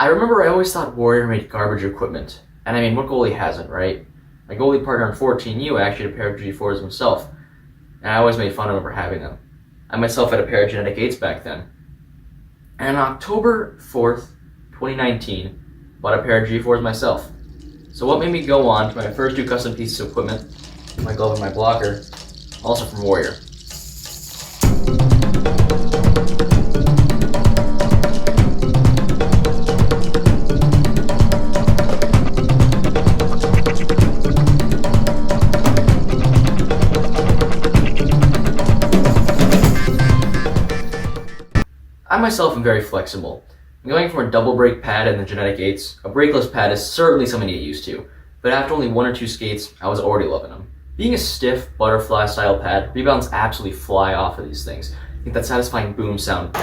I remember I always thought Warrior made garbage equipment. And I mean, what goalie hasn't, right? My goalie partner in 14U actually had a pair of G4s himself, and I always made fun of him for having them. I myself had a pair of Genetic 8s back then. And on October 4th, 2019, bought a pair of G4s myself. So what made me go on to my first two custom pieces of equipment, my glove and my blocker, also from Warrior. I myself am very flexible. Going from a double brake pad in the Genetic 8s, a brakeless pad is certainly something to get used to, but after only one or two skates, I was already loving them. Being a stiff, butterfly style pad, rebounds absolutely fly off of these things. I think that satisfying boom sound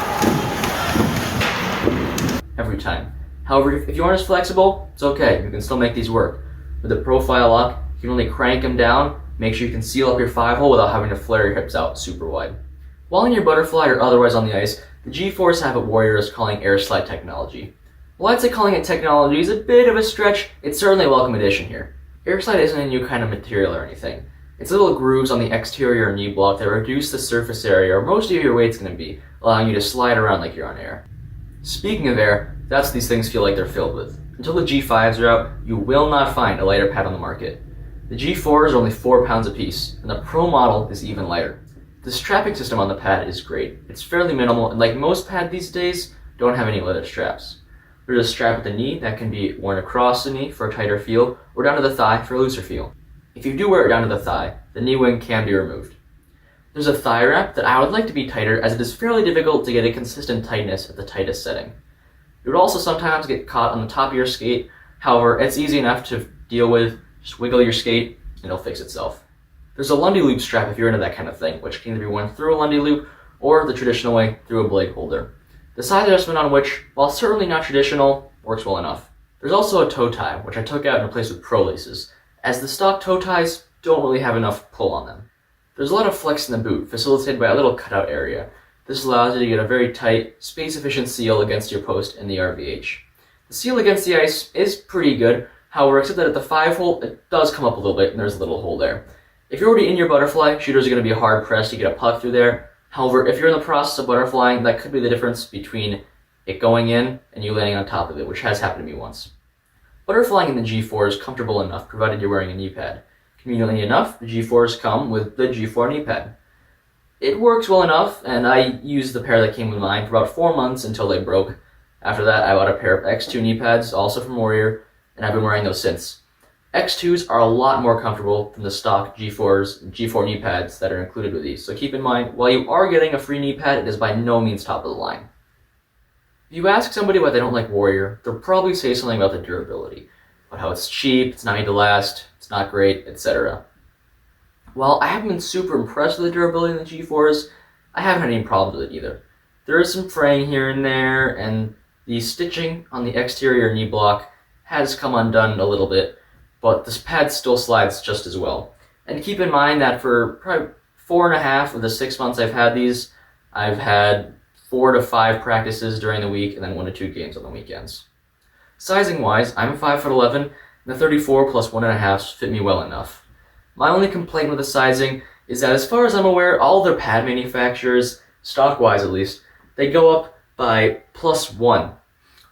every time. However, if you aren't as flexible, it's okay, you can still make these work. With the profile lock, you can only crank them down, make sure you can seal up your 5-hole without having to flare your hips out super wide. While in your butterfly or otherwise on the ice, the G4s have what Warrior is calling air slide technology. While I'd say calling it technology is a bit of a stretch, it's certainly a welcome addition here. Air slide isn't a new kind of material or anything. It's little grooves on the exterior knee block that reduce the surface area where most of your weight's going to be, allowing you to slide around like you're on air. Speaking of air, that's what these things feel like they're filled with. Until the G5s are out, you will not find a lighter pad on the market. The G4s are only 4 pounds apiece, and the Pro model is even lighter. The strapping system on the pad is great. It's fairly minimal, and like most pads these days, don't have any leather straps. There's a strap at the knee that can be worn across the knee for a tighter feel, or down to the thigh for a looser feel. If you do wear it down to the thigh, the knee wing can be removed. There's a thigh wrap that I would like to be tighter, as it is fairly difficult to get a consistent tightness at the tightest setting. It would also sometimes get caught on the top of your skate. However, it's easy enough to deal with. Just wiggle your skate and it'll fix itself. There's a Lundy loop strap if you're into that kind of thing, which can either be worn through a Lundy loop or the traditional way through a blade holder. The size adjustment on which, while certainly not traditional, works well enough. There's also a toe tie, which I took out and replaced with pro laces, as the stock toe ties don't really have enough pull on them. There's a lot of flex in the boot, facilitated by a little cutout area. This allows you to get a very tight, space-efficient seal against your post in the RVH. The seal against the ice is pretty good, however, except that at the 5-hole, it does come up a little bit and there's a little hole there. If you're already in your butterfly, shooters are going to be hard pressed to get a puck through there. However, if you're in the process of butterflying, that could be the difference between it going in and you landing on top of it, which has happened to me once. Butterflying in the G4 is comfortable enough, provided you're wearing a knee pad. Conveniently enough, the G4s come with the G4 knee pad. It works well enough, and I used the pair that came with mine for about 4 months until they broke. After that, I bought a pair of X2 knee pads, also from Warrior, and I've been wearing those since. X2s are a lot more comfortable than the stock G4s and G4 knee pads that are included with these, so keep in mind, while you are getting a free knee pad, it is by no means top of the line. If you ask somebody why they don't like Warrior, they'll probably say something about the durability, about how it's cheap, it's not made to last, it's not great, etc. While I haven't been super impressed with the durability of the G4s, I haven't had any problems with it either. There is some fraying here and there, and the stitching on the exterior knee block has come undone a little bit, but this pad still slides just as well. And keep in mind that for probably 4.5 of the 6 months I've had these, I've had 4 to 5 practices during the week and then 1 to 2 games on the weekends. Sizing wise, I'm 5'11", and the 34 plus 1.5s fit me well enough. My only complaint with the sizing is that as far as I'm aware, all their pad manufacturers, stock wise at least, they go up by +1.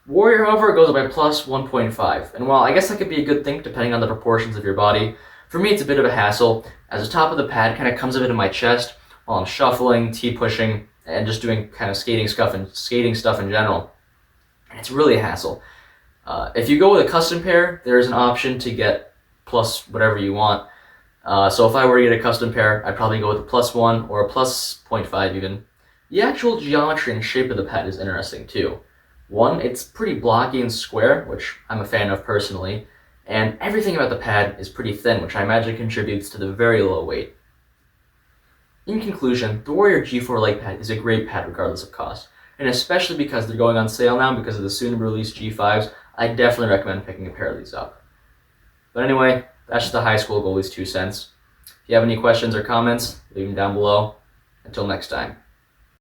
Warrior, however, goes up by +1.5, and while I guess that could be a good thing depending on the proportions of your body, for me it's a bit of a hassle, as the top of the pad kind of comes up into my chest while I'm shuffling, T-pushing, and just doing kind of skating stuff in general. And it's really a hassle. If you go with a custom pair, there's an option to get plus whatever you want. So if I were to get a custom pair, I'd probably go with a +1 or a +0.5 even. The actual geometry and shape of the pad is interesting too. One, it's pretty blocky and square, which I'm a fan of personally, and everything about the pad is pretty thin, which I imagine contributes to the very low weight. In conclusion, the Warrior G4 Leg Pad is a great pad regardless of cost, and especially because they're going on sale now because of the soon-to-be-released G5s, I definitely recommend picking a pair of these up. But anyway, that's just the high school goalie's 2 cents. If you have any questions or comments, leave them down below. Until next time.